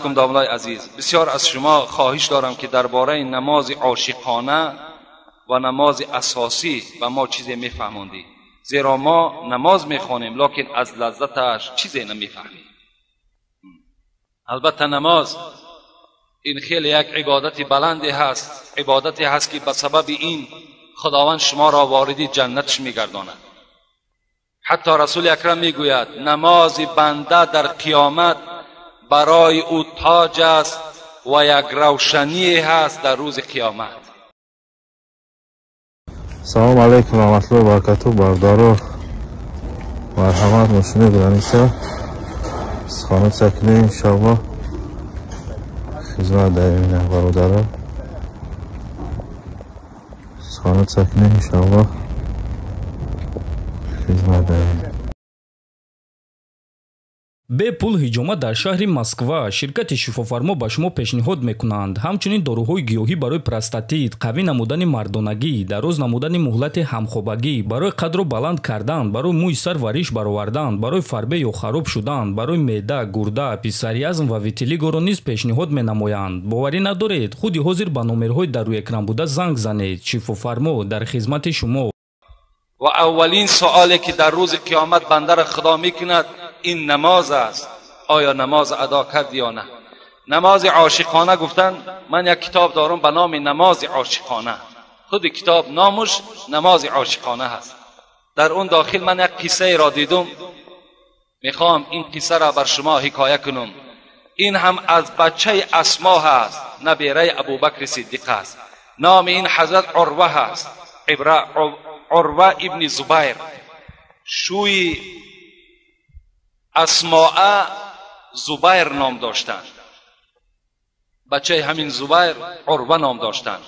علیکم داملای عزیز، بسیار از شما خواهش دارم که درباره نماز عاشقانه و نماز اساسی و ما چیزی میفهموندی، زیرا ما نماز میخوانیم لکن از لذتش چیزی نمیفهمیم. البته نماز این خیلی یک عبادت بلندی هست، عبادتی هست که به سبب این خداوند شما را واردی جنتش میگرداند. حتی رسول اکرم میگوید نماز بنده در قیامت برای او تاج است و یک روشنی هست در روز قیامت. سلام علیکم و رحمت الله و برکاته. بردارو مرحمت ماشین گرانیسا از خانه سکنه انشاءالله خدمت داریم برادران از خانه سکنه انشاءالله خدمت داریم. бе пул ҳиҷомат дар шаҳри Москва ширкати шифофармо ба шумо пешниҳод мекунанд ҳамчунин доруҳои гиёҳӣ барои простатит, қавӣ намудани мардонагӣ, дароз намудани муҳлати ҳамхобагӣ, барои қадро баланд кардан, барои мӯи сар ва риш баровардан, барои фарбе ё хароб шудан, барои меъда, гурда, писариазм ва витилигоро низ пешниҳод менамоянд. боварӣ надоред, худи ҳозир ба номерҳои дар рӯи экран буда занг занед. шифофармо дар хизмати шумо. و اولین سوالی که در روز قیامت بنده را خدا میکند این نماز است، آیا نماز ادا کرد یا نه. نماز عاشقانه گفتن، من یک کتاب دارم به نام نماز عاشقانه، خود کتاب نامش نماز عاشقانه هست. در اون داخل من یک قصه را دیدم، میخوام این قصه را بر شما حکایت کنم. این هم از بچه اسما هست، نبیره ابوبکر صدیق است. نام این حضرت عروه هست، عروه ابن زبیر. شوی اسماء زبیر نام داشتند، بچه همین زبیر عروه نام داشتند.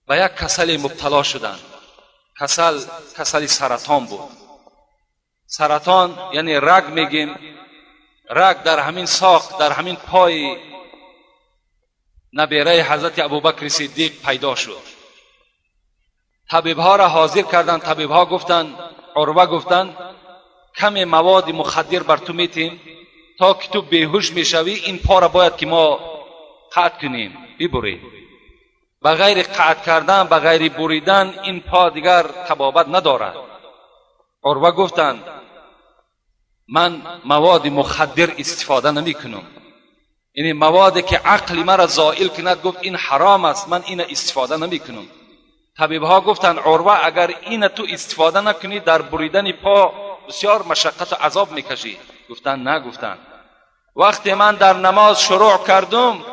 و یک کسل مبتلا شدند. کسل سرطان بود. سرطان یعنی رگ میگیم، رگ در همین ساق، در همین پای نبیره حضرت ابوبکر صدیق پیدا شد. طبیب ها را حاضر کردند. طبیب ها گفتند، عروه گفتند کمی مواد مخدر بر تو میتیم تا که تو بیهوش میشوی، این پا را باید که ما قطع کنیم، ببری. بغیر قطع کردن، بغیر بریدن این پا دیگر طبابت ندارد. عروه گفتند من مواد مخدر استفاده نمی کنم، یعنی موادی که عقل مرا زائل کند، گفت این حرام است، من این استفاده نمی کنم. طبیب ها گفتند عروه اگر این تو استفاده نکنی در بریدن پا بسیار مشقت و عذاب میکشی. گفتند نه. گفتند وقتی من در نماز شروع کردم،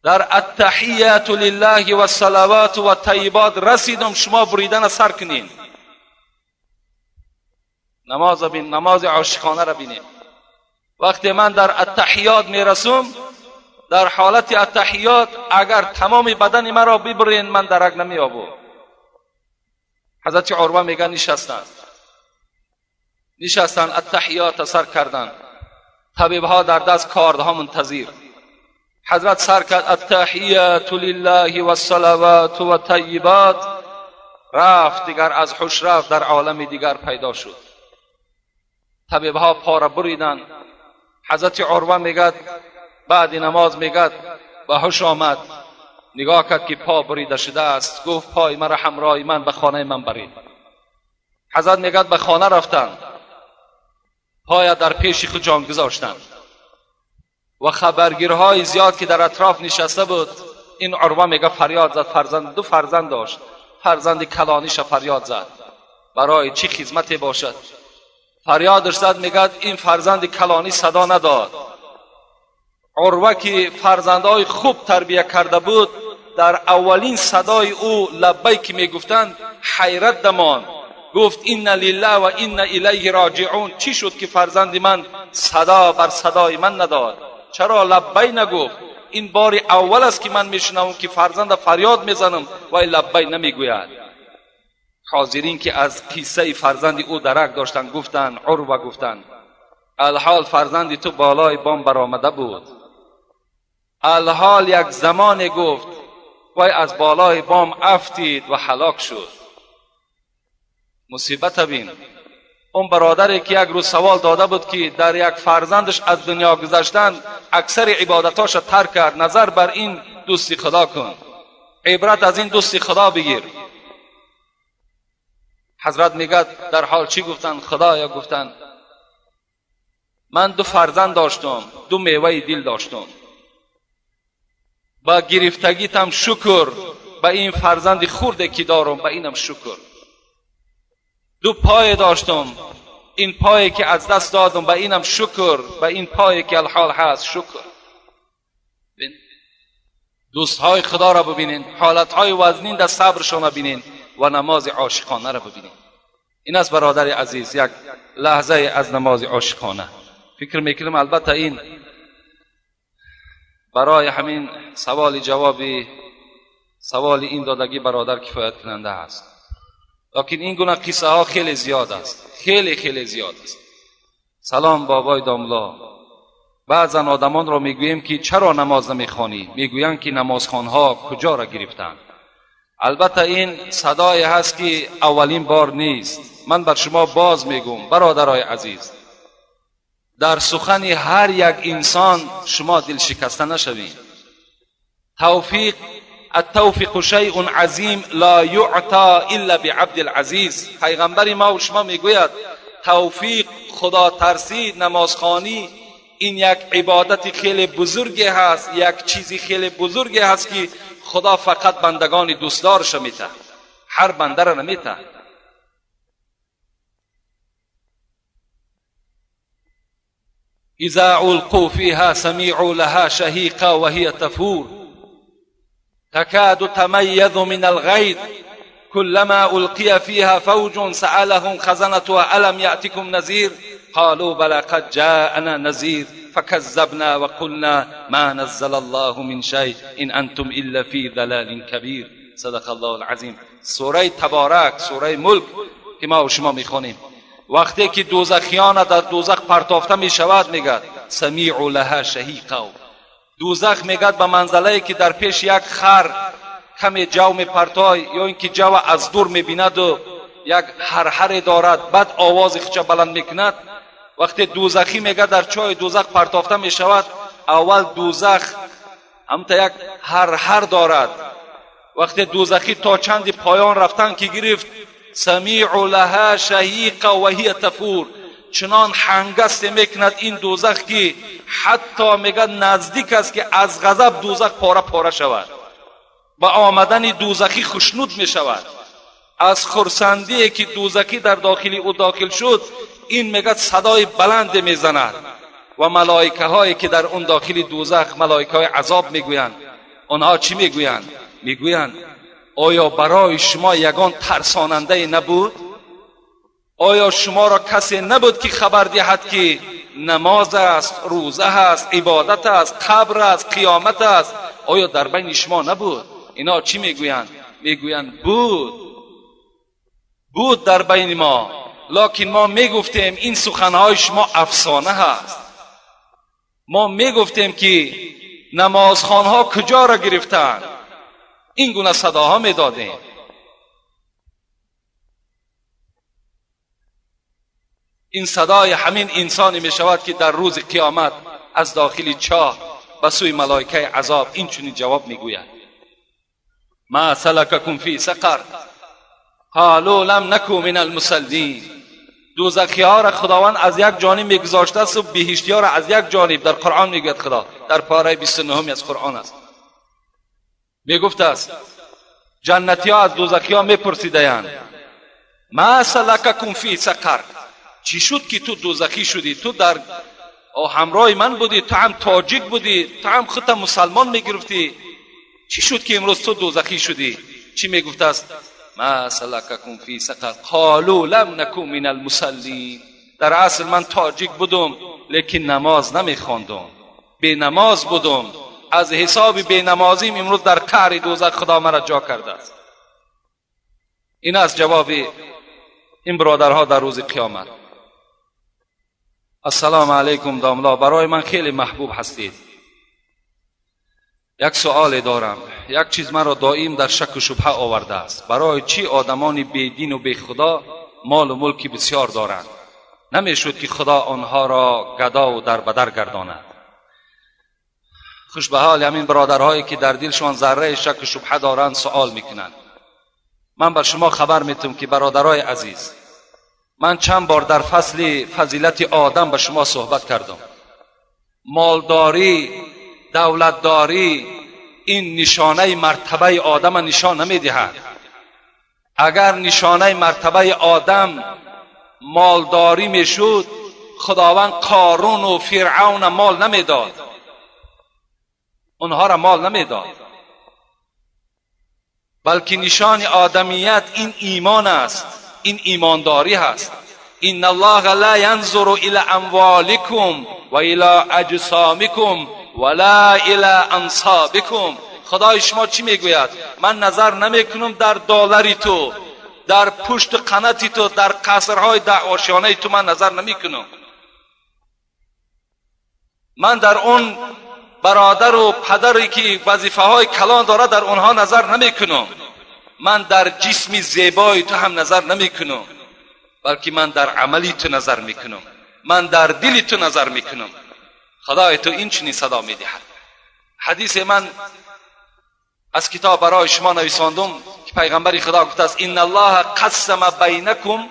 در التحیات لله و الصلوات و الطیبات رسیدم، شما بریدن سر کنین. نماز عاشقانه را بینید. وقتی من در التحیات میرسم، در حالت التحیات اگر تمام بدن مرا ببرین من درک نمیابم. حضرت عروه میگن نشستن التحیات سر کردن. طبیب ها در دست کاردها منتظر. حضرت سر کرد التحیات لله و الصلوات و الطیبات، رفت دیگر از هوش رفت، در عالم دیگر پیدا شد. طبیب ها پا را بریدن. حضرت عروه میگد بعد نماز میگد به هوش آمد، نگاه کرد که پا بریده شده است. گفت پای مرا همراه من به خانه من برید. حضرت میگد به خانه رفتند، پای در پیش خود جان گذاشتند و خبرگیرهای زیاد که در اطراف نشسته بود. این عروه میگه فریاد زد. دو فرزند داشت، فرزند کلانیش فریاد زد برای چی خدمتی باشد. فریادش زد، میگد این فرزند کلانی صدا نداد. عروه که فرزندهای خوب تربیه کرده بود، در اولین صدای او لبیک میگفتند حیرت دمان. گفت این لله و این الیه راجعون. چی شد که فرزند من صدا بر صدای من نداد؟ چرا لبی نگفت؟ این بار اول است که من میشنوم که فرزند فریاد میزنم و لبی نمیگوید. حاضرین که از قصه فرزند او درک داشتن گفتند، عروه گفتند الحال فرزند تو بالای بام برآمده بود، الحال یک زمان گفت وای از بالای بام افتید و هلاک شد. مصیبت بین. اون برادری که یک روز سوال داده بود که در یک فرزندش از دنیا گذشتن اکثر عبادتاش ترک کرد، نظر بر این دوستی خدا کن، عبرت از این دوستی خدا بگیر. حضرت میگه در حال چی گفتن؟ خدایا گفتن من 2 فرزند داشتم، 2 میوه دل داشتم، با گرفتگیتم شکر، با این فرزند خورده که دارم با اینم شکر. 2 پای داشتم، این پایی که از دست دادم با اینم شکر، با این پایی که الحال هست شکر. دوستهای خدا را ببینین، حالتهای وزنین در صبرشان ببینین و نماز عاشقانه را ببینین. این است برادر عزیز یک لحظه از نماز عاشقانه. فکر میکنم البته این برای همین سوال این دادگی برادر کفایت کننده است، لیکن این گونه قصه ها خیلی زیاد است، خیلی زیاد است. سلام بابای داملا، بعضا آدمان را میگوییم که چرا نماز نمیخوانی؟ میگویند که نمازخوانها کجا را گرفتند. البته این صدای هست که اولین بار نیست. من بر شما باز میگم برادرای عزیز، در سخن هر یک انسان شما دل شکسته نشوید. التوفیق شیء عظیم لا یعطى الا بعبد العزیز. پیغمبر ما و شما میگوید توفیق، خدا ترسی، نمازخوانی این یک عبادت خیلی بزرگی هست، یک چیزی خیلی بزرگی هست که خدا فقط بندگان دوستدارش میته، هر بنده را نمیته. اذا القوا فيها سمعوا لها شهيقا وهي تفور تكاد تميز من الغيظ كلما القي فيها فوج سألهم خزنتها ألم يأتكم نذير قالوا بلى قد جاءنا نذير فكذبنا وقلنا ما نزل الله من شيء إن أنتم إلا في ضلال كبير. صدق الله العظیم. سوره تبارک، سوره ملک که ما و شما میخوانیم، وقتی که دوزخیان در دوزخ پرتافته می شود میگد سمیع لها شهیقا. دوزخ میگد به منزله که در پیش یک خر کمی جو می پرتای یا اینکه جو از دور میبیند و یک هرهر دارد، بعد آواز خچه بلند میکند. وقتی دوزخی میگد در چای دوزخ پرتافته می شود، اول دوزخ همتا یک هرهر دارد. وقتی دوزخی تا چند پایان رفتن که گرفت سمیع لها شهیقا و هی تفور، چنان هنگست میکند این دوزخ که حتی میگد نزدیک است که از غضب دوزخ پاره پاره شود. با آمدن دوزخی خشنود میشود. از خرسندی که دوزخی در داخلی او داخل شد، این میگد صدای بلند میزند و ملائکه هایی که در اون داخلی دوزخ، ملائکه های عذاب میگویند. آنها چی میگویند؟ میگویند آیا برای شما یگان ترساننده نبود؟ آیا شما را کسی نبود که خبر دهد که نماز است، روزه است، عبادت است، قبر است، قیامت است؟ آیا در بین شما نبود؟ اینا چی میگویند؟ میگویند بود در بین ما، لکن ما میگفتیم این سخنهای شما افسانه هست. ما میگفتیم که نمازخوانها کجا را گرفتند. این گونه صداها میدادیم. این صدای همین انسانی میشود که در روز قیامت از داخل چاه به سوی ملائکه عذاب این چنین جواب میگوید: ما سلککم فی سقر قالوا لم نکو من المصلین. دوزخی ها را خداوند از یک جانب میگذاشته است و بهشتی ها را از یک جانب. در قرآن میگوید خدا، در پاره 29 از قرآن است، میگفت است جنتی ها از دوزخی ها میپرسیدند ما سلککم فی سقر، چی شد که تو دوزخی شدی؟ تو در همراه من بودی، تو هم تاجیک بودی، تو هم خودت مسلمان میگرفتی، چی شد که امروز تو دوزخی شدی؟ چی میگفت است؟ ما سلککم فی سقر قالوا لم نکو من المصلین. در اصل من تاجیک بودم لیکن نماز نمیخواندم، بی نماز بودم. از حساب بی نمازیم امروز در قعر دوزخ خدا مرا جا کرده است. این است جواب این برادرها در روز قیامت. السلام علیکم داملا، برای من خیلی محبوب هستید. یک سؤال دارم. یک چیز من را دائم در شک و شبهه آورده است: برای چی آدمان بی دین و بی خدا مال و ملکی بسیار دارند؟ نمیشد که خدا آنها را گدا و دربدر گرداند. خوش به حال همین برادرهایی که در دلشان ذره شک و شبهه دارند سوال میکنند. من بر شما خبر میتم که برادرای عزیز، من چند بار در فصل فضیلت آدم به شما صحبت کردم. مالداری، دولتداری این نشانه مرتبه آدم نشان نمیدهد. اگر نشانه مرتبه آدم مالداری میشد، خداوند قارون و فرعون مال نمیداد، اونها را مال نمیداد. بلکه نشان آدمیت این ایمان است، این ایمانداری هست. ان الله لا ينظر الى اموالكم و الى اجسامكم ولا الى انصابكم. خدای شما چی میگوید؟ من نظر نمیکنم در دلاری تو، در پشت قناتی تو، در قصرهای در آشیانه تو من نظر نمیکنم. من در اون برادر و پدری که وظیفه های کلان داره در اونها نظر نمیکنم. من در جسم زیبای تو هم نظر نمیکنم، بلکه من در عملی تو نظر میکنم، من در دلی تو نظر میکنم. خدای تو این چنین صدا میدهد. حدیث من از کتاب برای شما نویساندم که پیغمبر خدا گفته است ان الله قسم بینکم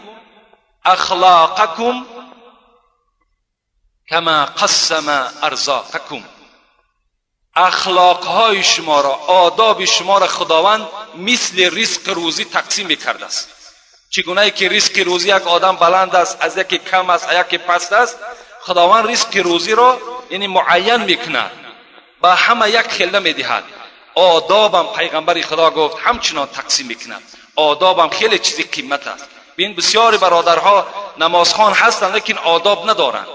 اخلاقکم کما قسم ارزاقکم. اخلاقهای شما را، آداب شما را خداوند مثل رزق روزی تقسیم میکرده است. چگونه که رزق روزی یک آدم بلند است، از یکی کم است، یکی پست است، خداوند رزق روزی را یعنی معین میکند، با همه یک خلده میدهد. آدابم پیغمبر خدا گفت همچنان تقسیم میکند. آدابم خیلی چیزی قیمت است. ببین بسیاری برادرها نمازخوان هستند لیکن آداب ندارند،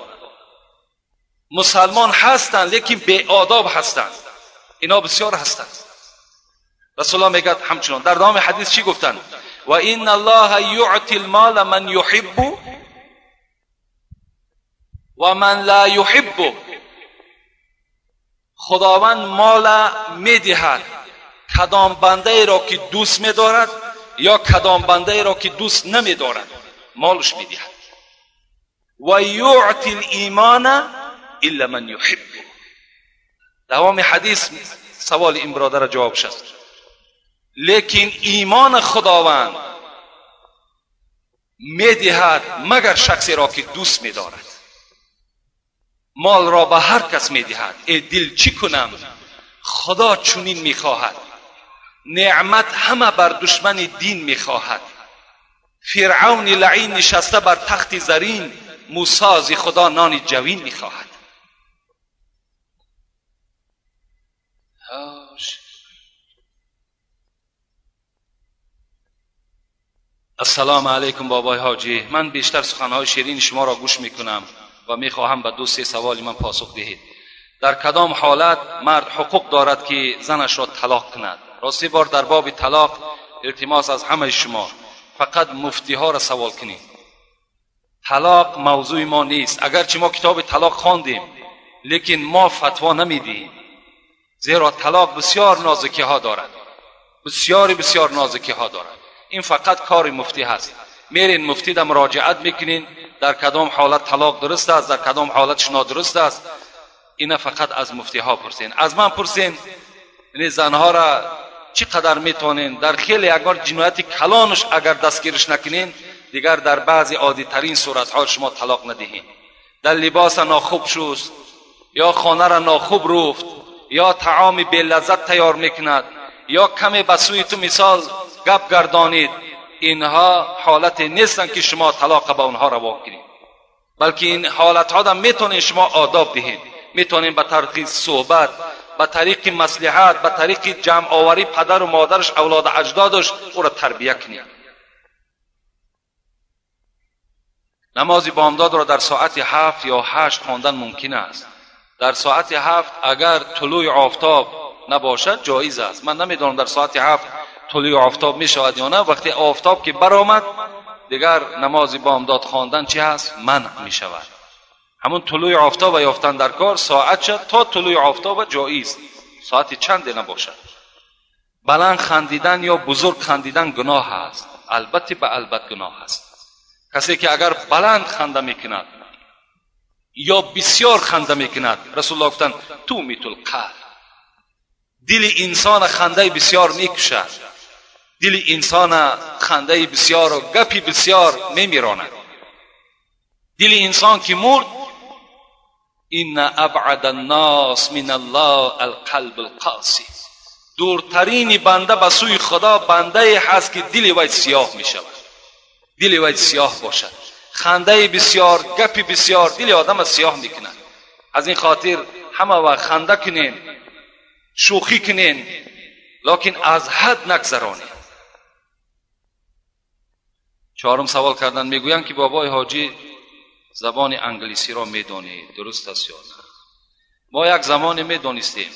مسلمان هستند لیکن بی آداب هستند. اینا بسیار هستند. رسول الله میگه همچنان در ادامه حدیث چی گفتند؟ و ان الله یعطی المال من یحب و من لا یحب. خداوند مال میدهد کدام بنده را که دوست میدارد یا کدام بنده را که دوست نمیدارد مالش میدهد. و یعطی الایمان الا من یحب. دوام حدیث سوال این برادر جواب شد. لیکن ایمان خداوند میدهد مگر شخصی را که دوست میدارد. مال را به هر کس میدهد. ای دل چی کنم؟ خدا چنین میخواهد. نعمت همه بر دشمن دین میخواهد. فرعون لعین نشسته بر تخت زرین، موسی از خدا نان جوین میخواهد. السلام علیکم بابای حاجی. من بیشتر سخنهای شیرین شما را گوش میکنم و میخواهم به دو سه سوال من پاسخ دهید. در کدام حالت مرد حقوق دارد که زنش را طلاق کند؟ راستی بار در باب طلاق التماس از همه شما فقط مفتی ها را سوال کنید. طلاق موضوع ما نیست. اگرچه ما کتاب طلاق خواندیم لیکن ما فتوا نمیدیم، زیرا طلاق بسیار نازکی ها دارد، بسیار نازکی ها دارد. این فقط کار مفتی هست. میرین مفتی را مراجعت میکنین در کدام حالت طلاق درست است، در کدام حالتش نادرست است. اینا فقط از مفتی ها پرسین. از من پرسین یعنی زنها را چقدر میتونین در خیلی اگر جنایت کلانش اگر دستگیرش نکنین دیگر در بعضی عادی ترین صورت ها شما طلاق ندهین. در لباس ناخوب شست یا خانه را ناخوب رفت یا طعام بی لذت تیار میکند یا کمی به سوی تو مثال گپ گردانید، اینها حالت نیستن که شما طلاق به اونها روا کنید. بلکه این حالت ها هم میتونین شما آداب دهید. میتونین به طریق صحبت، به طریق مصلحت، به طریق جمع آوری پدر و مادرش، اولاد اجدادش او را تربیه کنید. نماز بامداد را در ساعت 7 یا 8 خواندن ممکن است. در ساعت 7 اگر طلوع آفتاب نباشد جایز است. من نمیدونم در ساعت 7 طلوع آفتاب می شود یا نه. وقتی آفتاب که برآمد دیگر نماز بامداد خواندن چی هست؟ منع می شود. همون طلوع آفتاب یافتن در کار ساعت شد تا طلوع آفتاب جایز، ساعت چند نباشد. بلند خندیدن یا بزرگ خندیدن گناه است، البته به البته گناه است. کسی که اگر بلند خنده میکند یا بسیار خنده میکند، رسول الله گفتند تومیت القلب، دل انسان خنده بسیار میکشد، دل انسان خنده بسیار و گپی بسیار میمیراند. دل انسان که مرد، ان ابعد الناس من الله القلب القاسي، دورترین بنده به سوی خدا بنده هست که دل وی سیاه می شود، دل وی سیاه باشد، خنده بسیار، گپی بسیار دل آدم سیاه می کند. از این خاطر همه وقت خنده کنین، شوخی کنین، لیکن از حد نگذرانید. چهارم سوال کردن، میگویند که بابای حاجی زبان انگلیسی را میدانید، درست است یا نه؟ ما یک زمانی میدانستیم،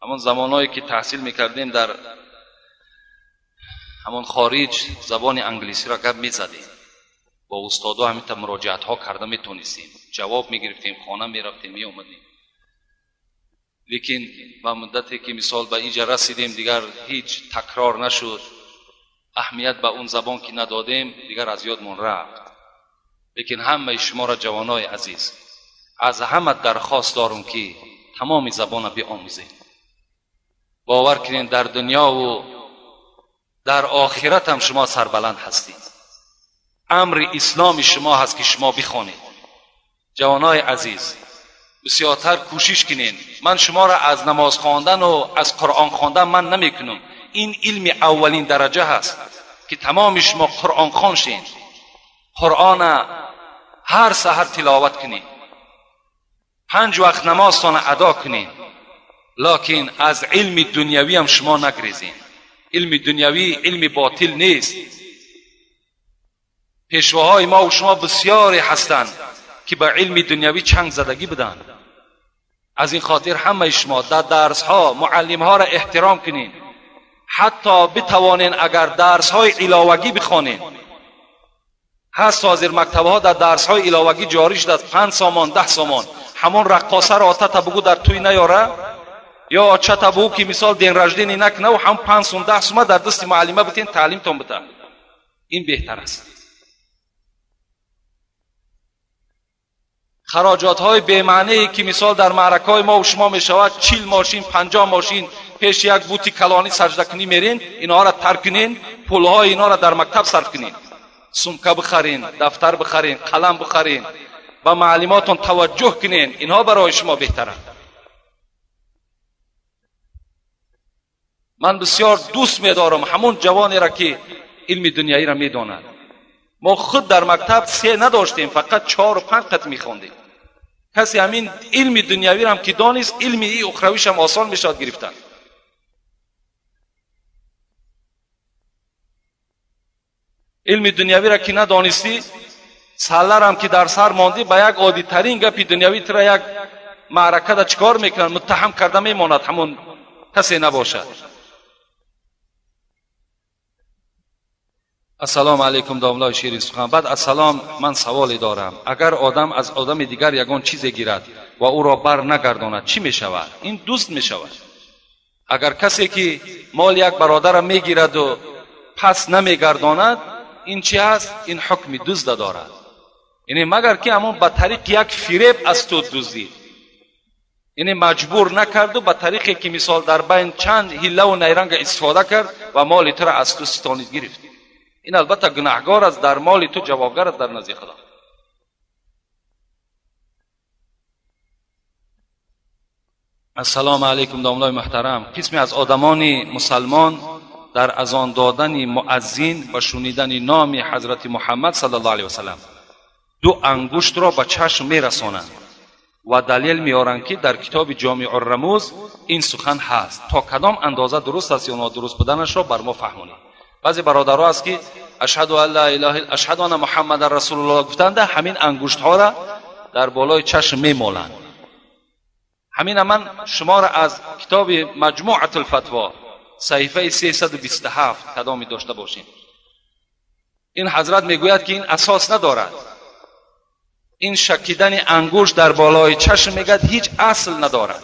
همون زمانهایی که تحصیل میکردیم در همون خارج زبان انگلیسی را گپ میزدیم، با استادا همین مراجعت ها کرده میتونستیم، جواب میگرفتیم، خانه میرفتیم میآمدیم. لیکن با مدتی که مثال به اینجا رسیدیم دیگر هیچ تکرار نشد، اهمیت به اون زبان که ندادیم دیگر از یادمون رفت. لیکن همه شما را جوانای عزیز از همه درخواست دارم که تمام زبان بیاموزید. باور کنین در دنیا و در آخرت هم شما سربلند هستید. امر اسلام شما هست که شما بخوانید. جوانای عزیز بسیارتر کوشش کنین. من شما را از نماز خواندن و از قرآن خواندن من نمی کنم. این علم اولین درجه هست که تمام شما قرآن خوان شین، قرآن هر سحر تلاوت کنین، 5 وقت نمازتان ادا کنین، لیکن از علم دنیوی هم شما نگریزین. علم دنیوی علم باطل نیست. پیشواهای ما و شما بسیاری هستند که به علم دنیوی چنگ زدگی بدن. از این خاطر همه شما در درس ها معلم ها را احترام کنین، حتی بتوانین اگر درس های علاوگی بخوانین. هست حاضر مکتب ها در درس های علاوگی جاری شده 5 سامان 10 سامان. همون رقاصه را آتا بگو در توی نیاره، یا آچه بگو که مثال دین رجدینی نکنه و هم 5 سوم 10 سوم در دست معلمه بتین تعلیم تان بده. این بهتر است. خراجات های بی‌معنی که مثال در معرکه های ما و شما می شود 40 ماشین 50 ماشین پیش یک بوتی کلانی سجده کنی میرین، اینها را ترک کنین، پول های اینها را در مکتب صرف کنین. سمکه بخرین، دفتر بخرین، قلم بخرین، با معلماتون توجه کنین، اینها برای شما بهتره. من بسیار دوست می‌دارم همون جوانی را که علم دنیایی را می‌داند. ما خود در مکتب 3 نداشتیم، فقط 4 و 5 قط می‌خوندیم. کسی همین علم دنیایی را هم که دانست، علم اخرویش هم آسان میشد گرفتن. علم دنیایی را که ندانستی، سالار هم که در سر ماندی با یک عادی ترین گپی دنیایی تر یک معرکه دا چکار میکنن، متهم کرده میماند، همون کسی نباشد. السلام علیکم داملای شیرین سخن. بعد السلام، من سوالی دارم. اگر آدم از آدم دیگر یگان چیزی گیرد و او را بر نگرداند چی می شود؟ این دوست می شود. اگر کسی که مال یک برادر را میگیرد و پس نمیگرداند، این چی است؟ این حکم دزد دارد. یعنی مگر که همون به طریق یک فریب از تو دزدید، یعنی مجبور نکرد و به طریقی که مثال در بین چند حیله و نیرنگ استفاده کرد و مال تو را از تو ستانید گرفت. این البته گناهگار است، در مال تو جوابگر است در نزد خدا. السلام علیکم داملای محترم. قسمی از آدمان مسلمان در اذان دادن مؤذن و شنیدن نام حضرت محمد صلی الله علیه و سلم 2 انگشت را به چشم میرسانند و دلیل میارند که در کتاب جامع الرموز این سخن هست. تا کدام اندازه درست است یا نادرست بودنش را بر ما فهمونید. بعضی برادرها است که اشهد ان لا اله الا اشهد ان محمد رسول الله گفتند، همین انگشت ها را در بالای چشم میمالند. همین من شما را از کتاب مجموعه الفتوا صحیفه 327 کدامی داشته باشین. این حضرت میگوید که این اساس ندارد. این شکیدن انگشت در بالای چشم میگد هیچ اصل ندارد.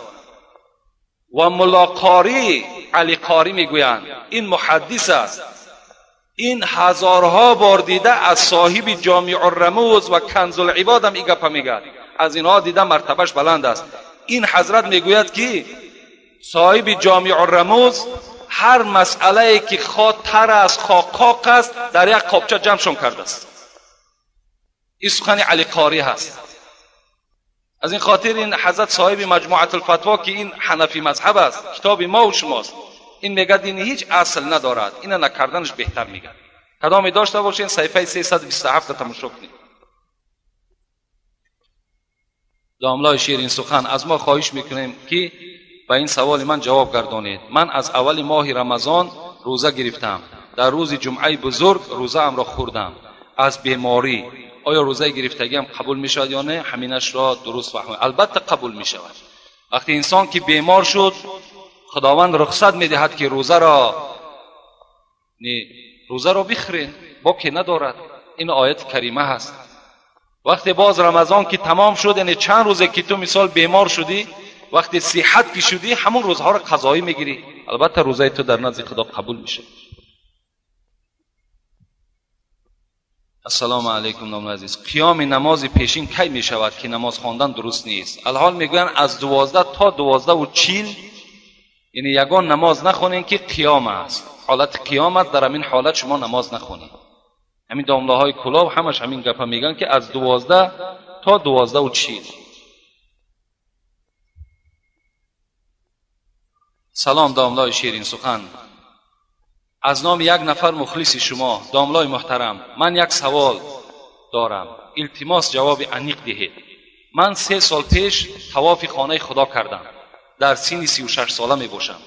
و ملا قاری علی قاری میگویند، این محدث است، این هزارها بار دیده از صاحب جامع الرموز و کنز العباد هم این گپ میگه. از اینها دیده مرتبهش بلند است. این حضرت میگوید که صاحب جامع الرموز هر مسئله که خواه تر است خواه قاق است در یک قابچه جمعشون کرده است. این سخن علی قاری هست. از این خاطر این حضرت صاحب مجموعه الفتوا که این حنفی مذهب است، کتاب ما و شماست، این میگه دین هیچ اصل ندارد، این نکردنش بهتر میگه. کدامی داشته باشین صفحه 327 تماشا کنید. داملای شیرین سخن از ما خواهش میکنیم که به این سوال من جواب گردانید. من از اول ماه رمضان روزه گرفتم. در روز جمعه بزرگ روزه ام را خوردم از بیماری. آیا روزه گرفتگیم قبول می شود یا نه؟ همینش را درست فهمید. البته قبول می شود. وقتی انسان که بیمار شد خداوند رخصت می دهد که روزه را بخورین، باکی ندارد. این آیت کریمه هست. وقتی باز رمضان که تمام شد، یعنی چند روزه که تو مثال بیمار شدی، وقتی صحت که شدی همون روزها را قضایی میگیری، البته روزه تو در نزد خدا قبول میشه. السلام علیکم نام عزیز. قیام نماز پیشین کی می شود که نماز خواندن درست نیست؟ الحال میگوین از 12 تا 12:40 یعنی یگان نماز نخونین که قیام است. حالت قیامت در همین حالت شما نماز نخونین. همین داملاهای کلاب همش همین گپا میگن که از 12 تا 12:40. سلام داملای شیرین سخن. از نام یک نفر مخلص شما داملای محترم، من یک سوال دارم، التماس جواب عمیق دهید. من 3 سال پیش طواف خانه خدا کردم. در سن 36 ساله می باشم.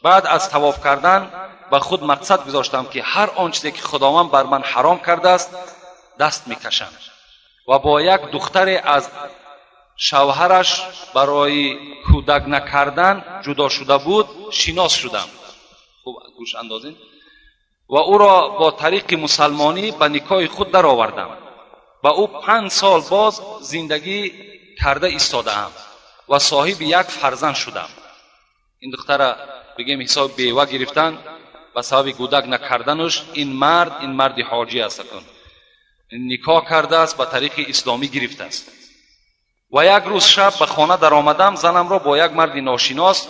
بعد از طواف کردن به خود مقصد گذاشتم که هر آنچه که خداوند بر من حرام کرده است دست میکشم و با یک دختر از شوهرش برای کودک نکردن جدا شده بود شناس شدم. خوب گوش اندازین. و او را با طریق مسلمانی به نکاح خود در آوردم. با او 5 سال باز زندگی کرده ایستادم و صاحب یک فرزند شدم. این دختر بگیم حساب بیوه گرفتن و سبب کودک نکردنش این مرد حاجی است. نکاح کرده است به طریق اسلامی گرفته است. و یک روز شب به خانه در آمدم، زنم را با یک مرد ناشناس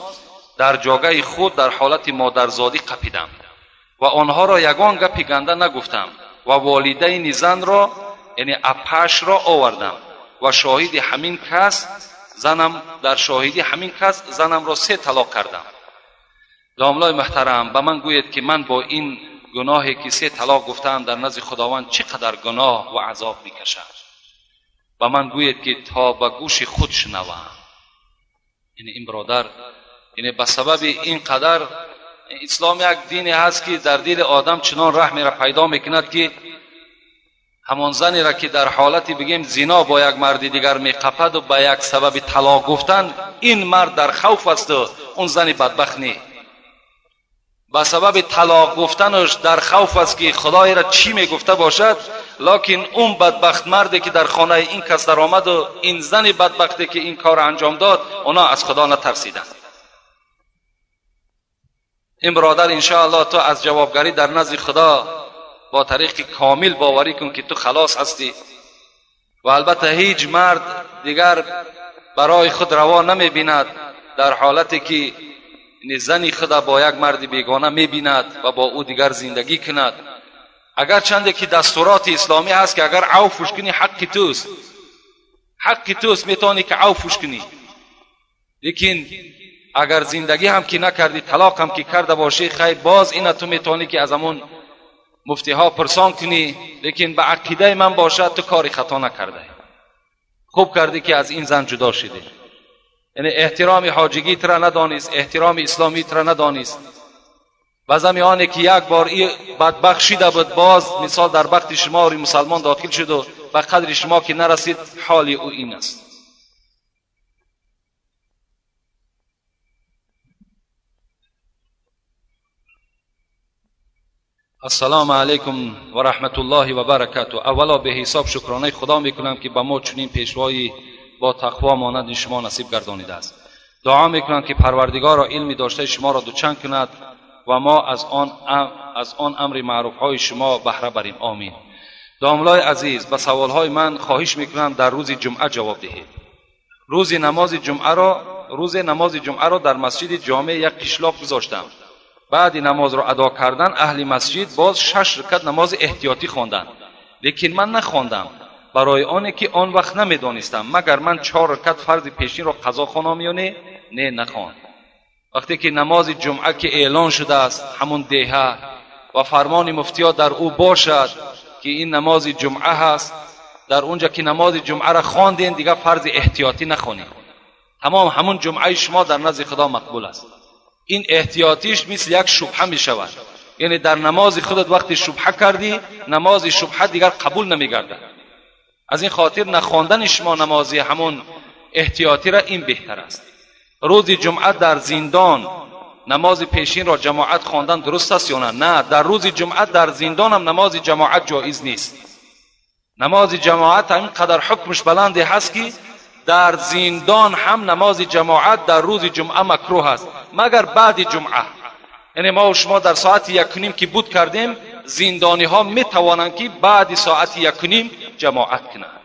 در جاگه خود در حالت مادرزادی قپیدم و آنها را یگان گپی گنده نگفتم و والدین زن را یعنی اپش را آوردم و شاهد همین کس زنم را 3 طلاق کردم. داملای محترم به من گوید که من با این گناهی که 3 طلاق گفتم در نزد خداوند چقدر گناه و عذاب میکشم. و من گوید که تا به گوش خود شنوم. یعنی این برادر یعنی به سبب این قدر اسلام یک دینی هست که در دل آدم چنان رحمی را پیدا میکند که همان زنی را که در حالتی بگیم زنا با یک مرد دیگر میقپد و به یک سبب طلاق گفتن این مرد در خوف است و اون زنی بدبخت نی. به سبب طلاق گفتنش در خوف است که خدای را چی میگفته باشد، لکن اون بدبخت مردی که در خانه این کس در آمد و این زن بدبختی که این کار انجام داد اونا از خدا نترسیدند. این برادر انشاءالله تو از جوابگری در نزد خدا با طریق کامل باوری کن که تو خلاص هستی و البته هیچ مرد دیگر برای خود روا نمی بیند در حالتی که زنی خدا با یک مرد بیگانه می بیند و با او دیگر زندگی کند. اگر چنده که دستورات اسلامی هست که اگر عفوش کنی حق توست میتونی که عفوش کنی، لیکن اگر زندگی هم که نکردی طلاق هم که کرده باشی خیر باز اینا تو میتونی که از همون مفتی ها پرسان کنی، لیکن به عقیده من باشد تو کاری خطا نکرده، خوب کردی که از این زن جدا شدی. یعنی احترام حاجگی تر ندانیست، احترام اسلامی تر ندانیست. و زمیانی که یک بار این بدبخت شده بود باز مثال در بخت شما مسلمان داخل شد و به قدر شما که نرسید حالی او این است. السلام علیکم و رحمت الله و برکاته. اولا به حساب شکرانه خدا میکنم که به ما چنین پیشوایی با تقوا مانند شما نصیب گردانیده است. دعا میکنم که پروردگار را علمی داشته شما را دوچند کند و ما از آن امر معروف های شما بهره بریم. آمین. داملای عزیز، به سوال های من خواهش میکنم در روز جمعه جواب دهید. روز نماز جمعه را در مسجد جامع یک قشلاق گذاشتم. بعد نماز را ادا کردن اهل مسجد باز 6 رکعت نماز احتیاطی خواندند، لیکن من نخواندم، برای آنه که آن وقت نمیدانستم مگر من 4 رکعت فرض پیشین را قضا خوانم یا نه نخواند. وقتی که نماز جمعه که اعلان شده است همون دیه و فرمان مفتیان در او باشد که این نماز جمعه هست، در اونجا که نماز جمعه را خواندین دیگه فرض احتیاطی نخوانید. تمام همون جمعه شما در نزد خدا مقبول است. این احتیاطیش مثل یک شبهه می شود، یعنی در نماز خودت وقتی شبهه کردی نماز شبهه دیگر قبول نمی گردد. از این خاطر نخواندن شما نمازی همون احتیاطی را این بهتر است. روز جمعه در زندان نماز پیشین را جماعت خواندن درست است یا نه؟ در روز جمعه در زندان هم نماز جماعت جایز نیست. نماز جماعت هم قدر حکمش بلنده هست که در زندان هم نماز جماعت در روز جمعه مکروه است مگر بعد جمعه. یعنی ما و شما در ساعت 1:30 که بود کردیم، زندانی ها می توانند که بعد ساعت 1:30 جماعت کنند.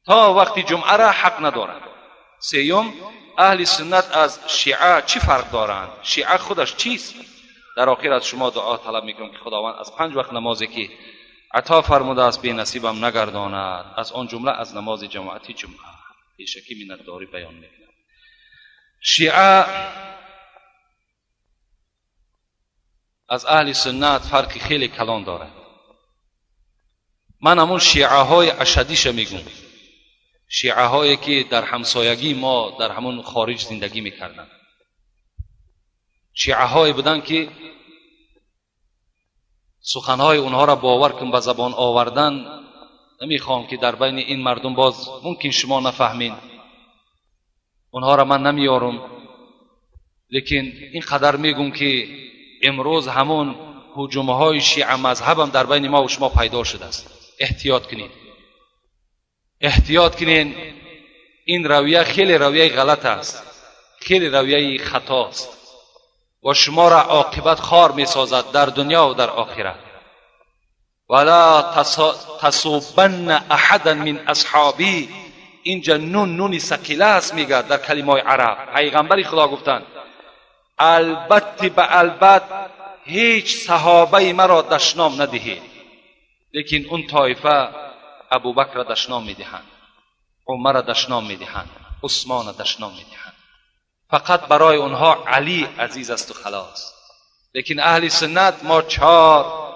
تا وقت جمعه را حق ندارند. سیوم، اهل سنت از شیعه چی فرق دارند؟ شیعه خودش چیست؟ در آخر از شما دعا طلب میکنم که خداوند از 5 وقت نمازی که عطا فرموده است به نصیبم نگرداند، از آن جمله از نماز جماعتی جمعه. پیشکی منتداری بیان میکنم. شیعه از اهل سنت فرق خیلی کلان دارد. من همون شیعه های اشدیش میگم، شیعه هایی که در همسایگی ما در همون خارج زندگی میکردن. شیعه های بودن که سخنهای اونها را باور کن به زبان آوردن نمیخوام که در بین این مردم باز ممکن شما نفهمین، اونها را من نمیارم، لیکن این قدر میگم که امروز همون هجومهای شیعه مذهب هم در بین ما و شما پیدا شده است. احتیاط کنید، احتیاط کنین. این رویه خیلی رویه غلط است، خیلی رویه خطا است و شما را عاقبت خار می سازد در دنیا و در آخرت. ولا تصوبن احدا من اصحابی، اینجا نون ثقیله است میگه در کلمه عرب. پیغمبر خدا گفتند البته به البت هیچ صحابه مرا دشنام ندهید، لیکن اون طایفه ابوبکر را دشنام میدهند، عمر را دشنام میدهند، عثمان را دشنام میدهند. فقط برای اونها علی عزیز است و خلاص. لیکن اهل سنت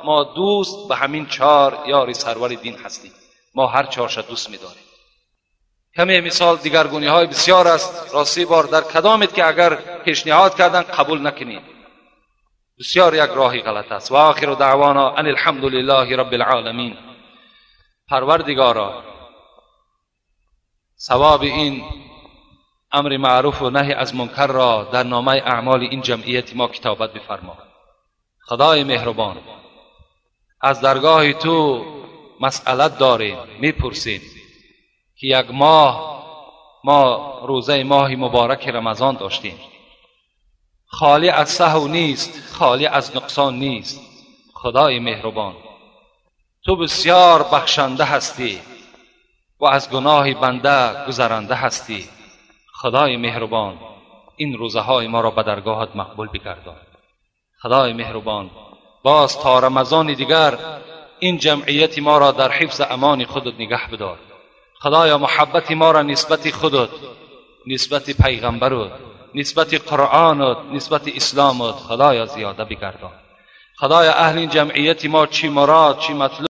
ما دوست به همین 4 یار سرور دین هستیم. ما هر 4 دوست می‌داریم. کمی مثال دیگرگونی های بسیار است. راستی بار در کدامت که اگر پیشنهاد کردن قبول نکنید، بسیار یک راهی غلط است. و آخر دعوانا ان الحمد لله رب العالمین. پروردگارا ثواب این امر معروف و نهی از منکر را در نامه اعمال این جمعیت ما کتابت بفرما. خدای مهربان، از درگاه تو مسئلت داریم، میپرسیم که یک ماه ما روزه ماه مبارک رمضان داشتیم، خالی از سهو نیست، خالی از نقصان نیست. خدای مهربان، تو بسیار بخشنده هستی و از گناه بنده گذرنده هستی. خدای مهربان، این روزه های ما را به درگاهت مقبول بگردان. خدای مهربان، باز تا رمضان دیگر این جمعیت ما را در حفظ امان خودت نگه بدار. خدایا محبت ما را نسبت خودت، نسبت پیغمبرت، نسبت قرآنت، نسبت اسلامت خدایا زیاده بگردان. خدایا اهل این جمعیت ما چی مراد چی مطلوب